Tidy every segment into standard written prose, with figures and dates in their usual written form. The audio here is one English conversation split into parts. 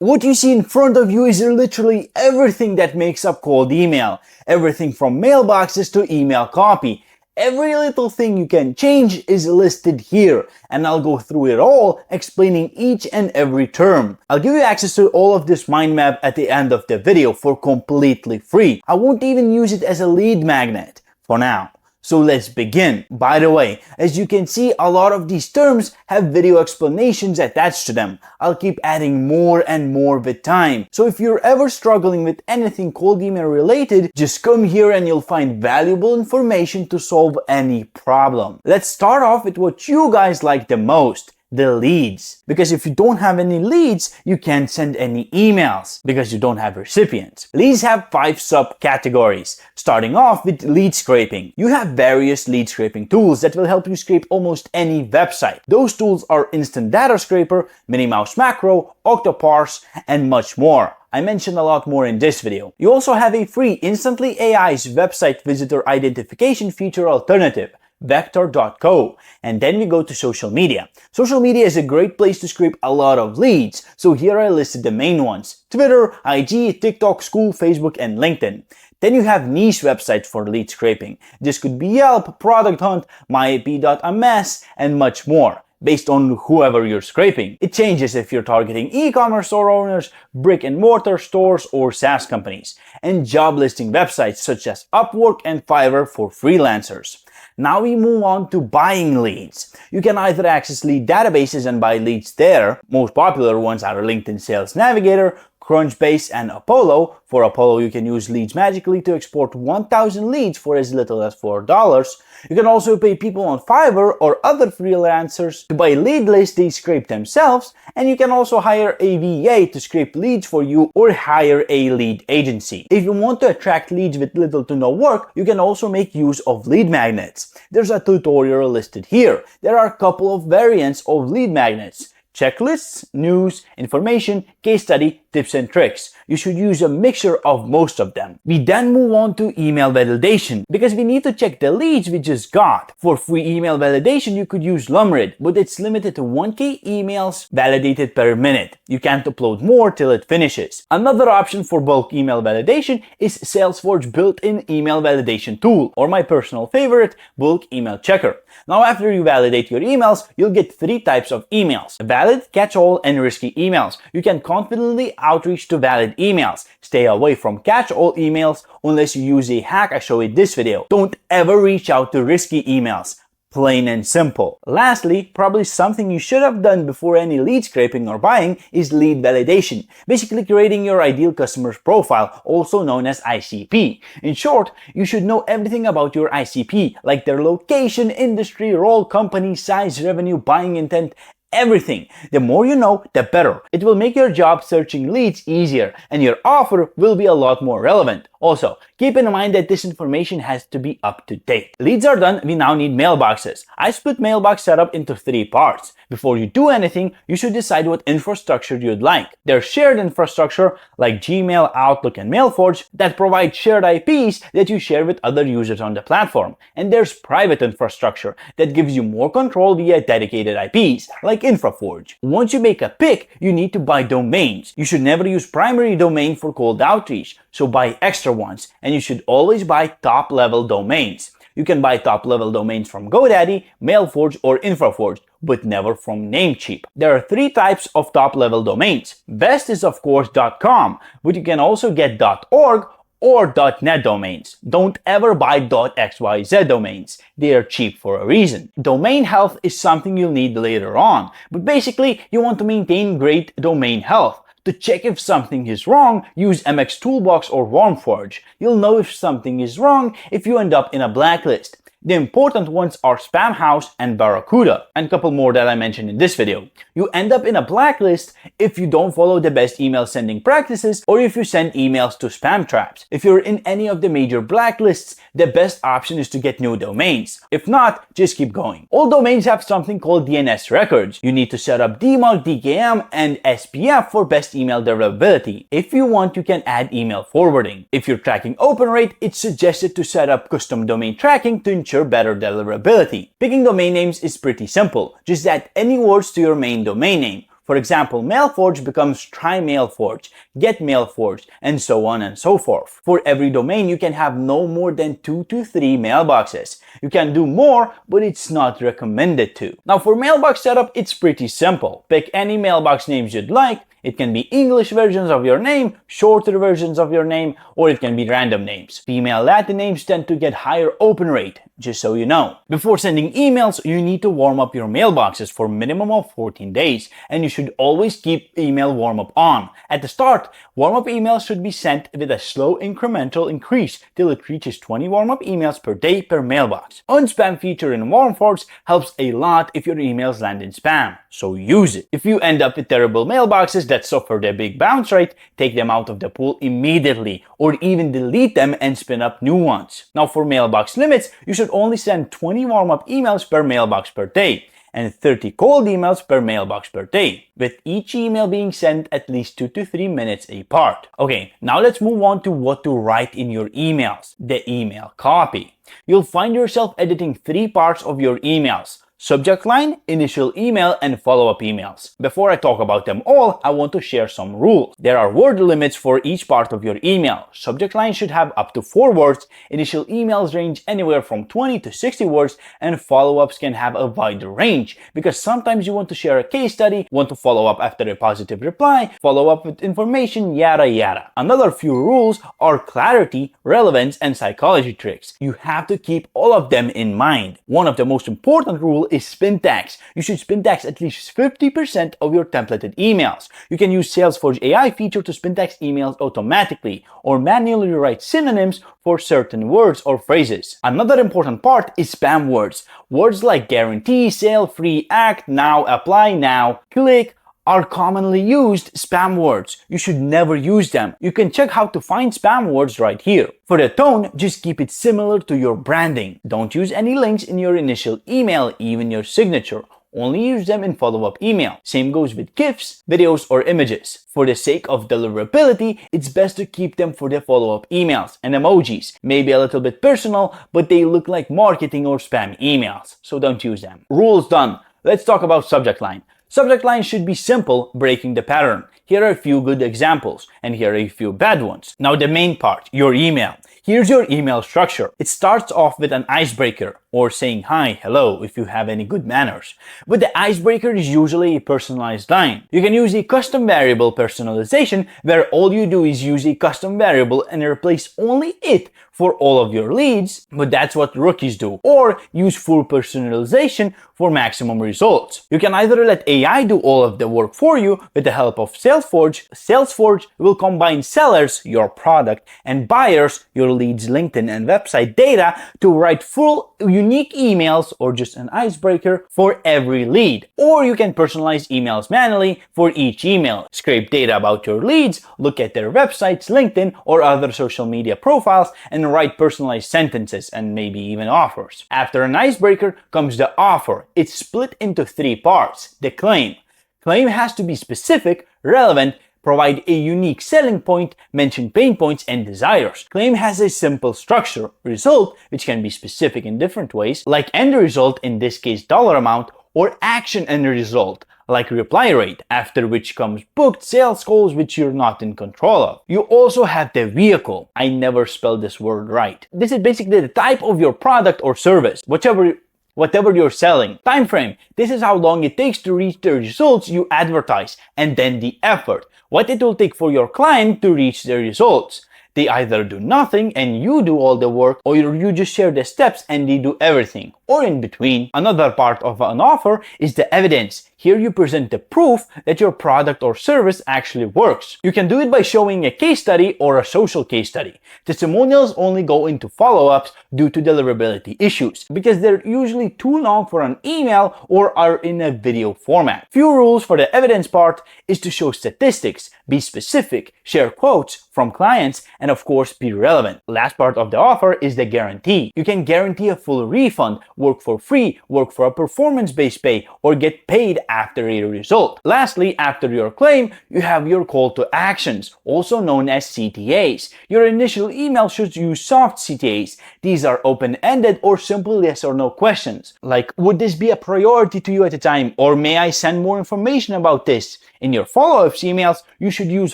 What you see in front of you is literally everything that makes up cold email. Everything from mailboxes to email copy. Every little thing you can change is listed here, and I'll go through it all, explaining each and every term. I'll give you access to all of this mind map at the end of the video for completely free. I won't even use it as a lead magnet for now. So let's begin. By the way, as you can see, a lot of these terms have video explanations attached to them. I'll keep adding more and more with time. So if you're ever struggling with anything cold email related, just come here and you'll find valuable information to solve any problem. Let's start off with what you guys like the most. The leads. Because if you don't have any leads, you can't send any emails because you don't have recipients. Leads have 5 subcategories. Starting off with lead scraping. You have various lead scraping tools that will help you scrape almost any website. Those tools are Instant Data Scraper, Minimouse Macro, Octoparse, and much more. I mentioned a lot more in this video. You also have a free Instantly AI's website visitor identification feature alternative, Vector.co. And then we go to social media. Social media is a great place to scrape a lot of leads. So here I listed the main ones: Twitter, IG, TikTok, School, Facebook, and LinkedIn. Then you have niche websites for lead scraping. This could be Yelp, Product Hunt, myip.ms, and much more, based on whoever you're scraping. It changes if you're targeting e-commerce store owners, brick and mortar stores, or SaaS companies, and job listing websites such as Upwork and Fiverr for freelancers. Now we move on to buying leads. You can either access lead databases and buy leads there. Most popular ones are LinkedIn Sales Navigator, Crunchbase, and Apollo. For Apollo, you can use Leads Magically to export 1,000 leads for as little as $4. You can also pay people on Fiverr or other freelancers to buy lead lists they scrape themselves, and you can also hire a VA to scrape leads for you or hire a lead agency. If you want to attract leads with little to no work, you can also make use of lead magnets. There's a tutorial listed here. There are a couple of variants of lead magnets: checklists, news, information, case study, tips and tricks. You should use a mixture of most of them. We then move on to email validation because we need to check the leads we just got. For free email validation, you could use Lumrid, but it's limited to 1K emails validated per minute. You can't upload more till it finishes. Another option for bulk email validation is Salesforge built-in email validation tool, or my personal favorite, Bulk Email Checker. Now after you validate your emails, you'll get 3 types of emails: valid, catch-all, and risky emails. You can confidently outreach to valid emails. Stay away from catch-all emails unless you use a hack I show in this video. Don't ever reach out to risky emails. Plain and simple. Lastly, probably something you should have done before any lead scraping or buying is lead validation. Basically creating your ideal customer's profile, also known as ICP. In short, you should know everything about your ICP, like their location, industry, role, company, size, revenue, buying intent, everything. The more you know, the better. It will make your job searching leads easier, and your offer will be a lot more relevant. Also, keep in mind that this information has to be up to date. Leads are done, we now need mailboxes. I split mailbox setup into 3 parts. Before you do anything, you should decide what infrastructure you'd like. There's shared infrastructure like Gmail, Outlook, and Mailforge that provide shared IPs that you share with other users on the platform. And there's private infrastructure that gives you more control via dedicated IPs like InfraForge. Once you make a pick, you need to buy domains. You should never use primary domain for cold outreach, so buy extra ones, and you should always buy top-level domains. You can buy top-level domains from GoDaddy, Mailforge, or InfraForge, but never from Namecheap. There are 3 types of top-level domains. Best is of course .com, but you can also get .org or .net domains. Don't ever buy .xyz domains. They are cheap for a reason. Domain health is something you'll need later on, but basically you want to maintain great domain health. To check if something is wrong, use MX Toolbox or Warmforge. You'll know if something is wrong if you end up in a blacklist. The important ones are Spamhaus and Barracuda, and a couple more that I mentioned in this video. You end up in a blacklist if you don't follow the best email sending practices or if you send emails to spam traps. If you're in any of the major blacklists, the best option is to get new domains. If not, just keep going. All domains have something called DNS records. You need to set up DMARC, DKIM, and SPF for best email deliverability. If you want, you can add email forwarding. If you're tracking open rate, it's suggested to set up custom domain tracking to ensure better deliverability. Picking domain names is pretty simple. Just add any words to your main domain name. For example, Mailforge becomes Try Mailforge, Get Mailforge, and so on and so forth. For every domain, you can have no more than 2 to 3 mailboxes. You can do more, but it's not recommended to. Now for mailbox setup, it's pretty simple. Pick any mailbox names you'd like. It can be English versions of your name, shorter versions of your name, or it can be random names. Female Latin names tend to get higher open rate, just so you know. Before sending emails, you need to warm up your mailboxes for a minimum of 14 days, and you should always keep email warm-up on. At the start, warm-up emails should be sent with a slow incremental increase till it reaches 20 warm-up emails per day per mailbox. Unspam feature in Warmforge helps a lot if your emails land in spam, so use it. If you end up with terrible mailboxes that suffered a big bounce rate, take them out of the pool immediately, or even delete them and spin up new ones. Now for mailbox limits, you should only send 20 warm-up emails per mailbox per day, and 30 cold emails per mailbox per day, with each email being sent at least 2 to 3 minutes apart. Okay, now let's move on to what to write in your emails, the email copy. You'll find yourself editing 3 parts of your emails: subject line, initial email, and follow-up emails. Before I talk about them all, I want to share some rules. There are word limits for each part of your email. Subject line should have up to 4 words, initial emails range anywhere from 20 to 60 words, and follow-ups can have a wider range, because sometimes you want to share a case study, want to follow up after a positive reply, follow up with information, yada yada. Another few rules are clarity, relevance, and psychology tricks. You have to keep all of them in mind. One of the most important rules is spin tags. You should spin tags at least 50% of your templated emails. You can use Salesforge AI feature to spin tags emails automatically, or manually write synonyms for certain words or phrases. Another important part is spam words. Words like guarantee, sale, free, act, now, apply now, click, are commonly used spam words. You should never use them. You can check how to find spam words right here. For the tone, just keep it similar to your branding. Don't use any links in your initial email, even your signature. Only use them in follow-up email. Same goes with GIFs, videos, or images. For the sake of deliverability, it's best to keep them for the follow-up emails and emojis. Maybe a little bit personal, but they look like marketing or spam emails, so don't use them. Rules done. Let's talk about subject line. Subject line should be simple, breaking the pattern. Here are a few good examples, and here are a few bad ones. Now the main part, your email. Here's your email structure. It starts off with an icebreaker, or saying hi, hello, if you have any good manners. But the icebreaker is usually a personalized line. You can use a custom variable personalization, where all you do is use a custom variable and replace only it for all of your leads, but that's what rookies do. Or use full personalization for maximum results. You can either let AI do all of the work for you with the help of Salesforge. Salesforge will combine sellers, your product, and buyers, your leads, LinkedIn, and website data to write full unique emails or just an icebreaker for every lead. Or you can personalize emails manually for each email. Scrape data about your leads, look at their websites, LinkedIn, or other social media profiles, and write personalized sentences and maybe even offers. After an icebreaker comes the offer. It's split into 3 parts. The claim. Claim has to be specific, relevant, provide a unique selling point, mention pain points and desires. Claim has a simple structure. Result, which can be specific in different ways, like end result, in this case dollar amount, or action end result, like reply rate, after which comes booked sales calls which you're not in control of. You also have the vehicle. I never spelled this word right. This is basically the type of your product or service, whatever you're selling. Time frame. This is how long it takes to reach the results you advertise, and then the effort. What it will take for your client to reach the results. They either do nothing and you do all the work, or you just share the steps and they do everything, or in between. Another part of an offer is the evidence. Here you present the proof that your product or service actually works. You can do it by showing a case study or a social case study. Testimonials only go into follow-ups due to deliverability issues, because they're usually too long for an email or are in a video format. Few rules for the evidence part is to show statistics, be specific, share quotes from clients, and of course be relevant. Last part of the offer is the guarantee. You can guarantee a full refund work for free, work for a performance-based pay, or get paid after a result. Lastly, after your claim, you have your call to actions, also known as CTAs. Your initial email should use soft CTAs. These are open-ended or simple yes or no questions, like would this be a priority to you at the time, or may I send more information about this? In your follow-ups emails, you should use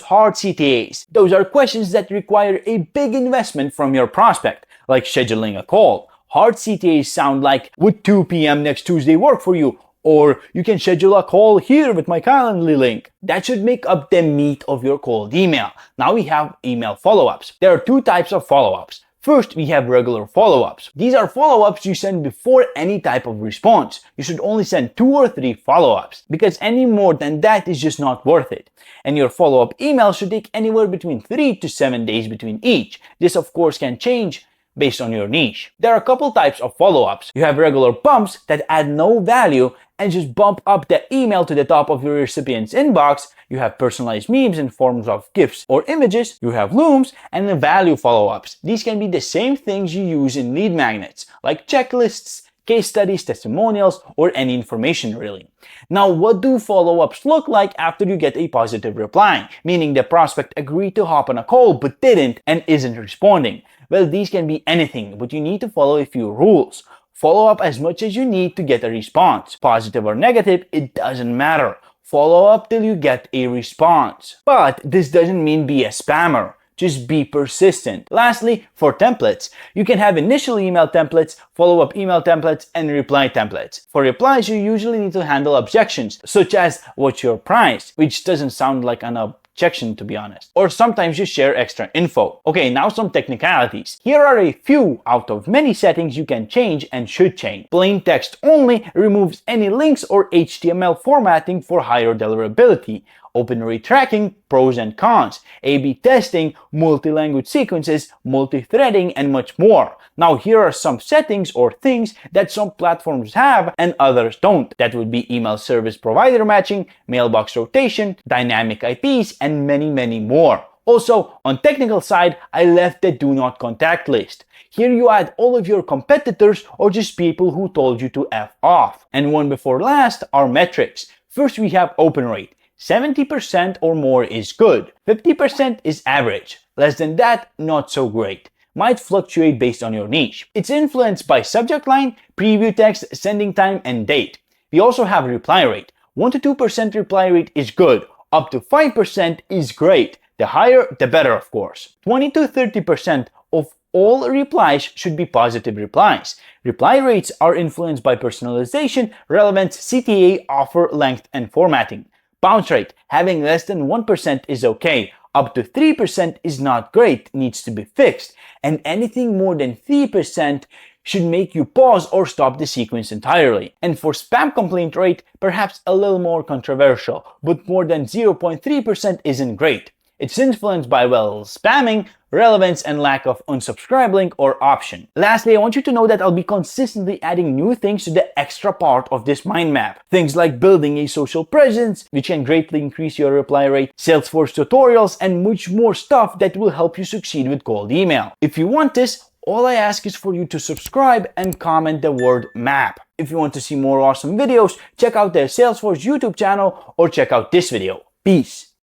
hard CTAs. Those are questions that require a big investment from your prospect, like scheduling a call. Hard CTAs sound like, would 2 p.m. next Tuesday work for you? Or you can schedule a call here with my Calendly link. That should make up the meat of your cold email. Now we have email follow-ups. There are two types of follow-ups. First, we have regular follow-ups. These are follow-ups you send before any type of response. You should only send 2 or 3 follow-ups, because any more than that is just not worth it. And your follow-up email should take anywhere between 3 to 7 days between each. This of course can change based on your niche. There are a couple types of follow-ups. You have regular bumps that add no value and just bump up the email to the top of your recipient's inbox. You have personalized memes in forms of GIFs or images. You have looms and the value follow-ups. These can be the same things you use in lead magnets, like checklists, case studies, testimonials, or any information really. Now, what do follow-ups look like after you get a positive reply, meaning the prospect agreed to hop on a call but didn't and isn't responding? Well, these can be anything, but you need to follow a few rules. Follow up as much as you need to get a response. Positive or negative, it doesn't matter. Follow up till you get a response. But this doesn't mean be a spammer. Just be persistent. Lastly, for templates, you can have initial email templates, follow-up email templates, and reply templates. For replies, you usually need to handle objections, such as what's your price, which doesn't sound like an objection to be honest. Or sometimes you share extra info. Okay, now some technicalities. Here are a few out of many settings you can change and should change. Plain text only removes any links or HTML formatting for higher deliverability. Open rate tracking, pros and cons, A/B testing, multi-language sequences, multi-threading, and much more. Now here are some settings or things that some platforms have and others don't. That would be email service provider matching, mailbox rotation, dynamic IPs, and many more. Also, on technical side, I left the do not contact list. Here you add all of your competitors or just people who told you to F off. And one before last are metrics. First we have open rate. 70% or more is good. 50% is average. Less than that, not so great. Might fluctuate based on your niche. It's influenced by subject line, preview text, sending time, and date. We also have reply rate. 1 to 2% reply rate is good. Up to 5% is great. The higher, the better, of course. 20 to 30% of all replies should be positive replies. Reply rates are influenced by personalization, relevance, CTA, offer length, and formatting. Bounce rate, having less than 1% is okay. Up to 3% is not great, needs to be fixed. And anything more than 3% should make you pause or stop the sequence entirely. And for spam complaint rate, perhaps a little more controversial, but more than 0.3% isn't great. It's influenced by, well, spamming, relevance, and lack of unsubscribe link or option. Lastly, I want you to know that I'll be consistently adding new things to the extra part of this mind map. Things like building a social presence, which can greatly increase your reply rate, Salesforge tutorials, and much more stuff that will help you succeed with cold email. If you want this, all I ask is for you to subscribe and comment the word map. If you want to see more awesome videos, check out the Salesforge YouTube channel or check out this video. Peace.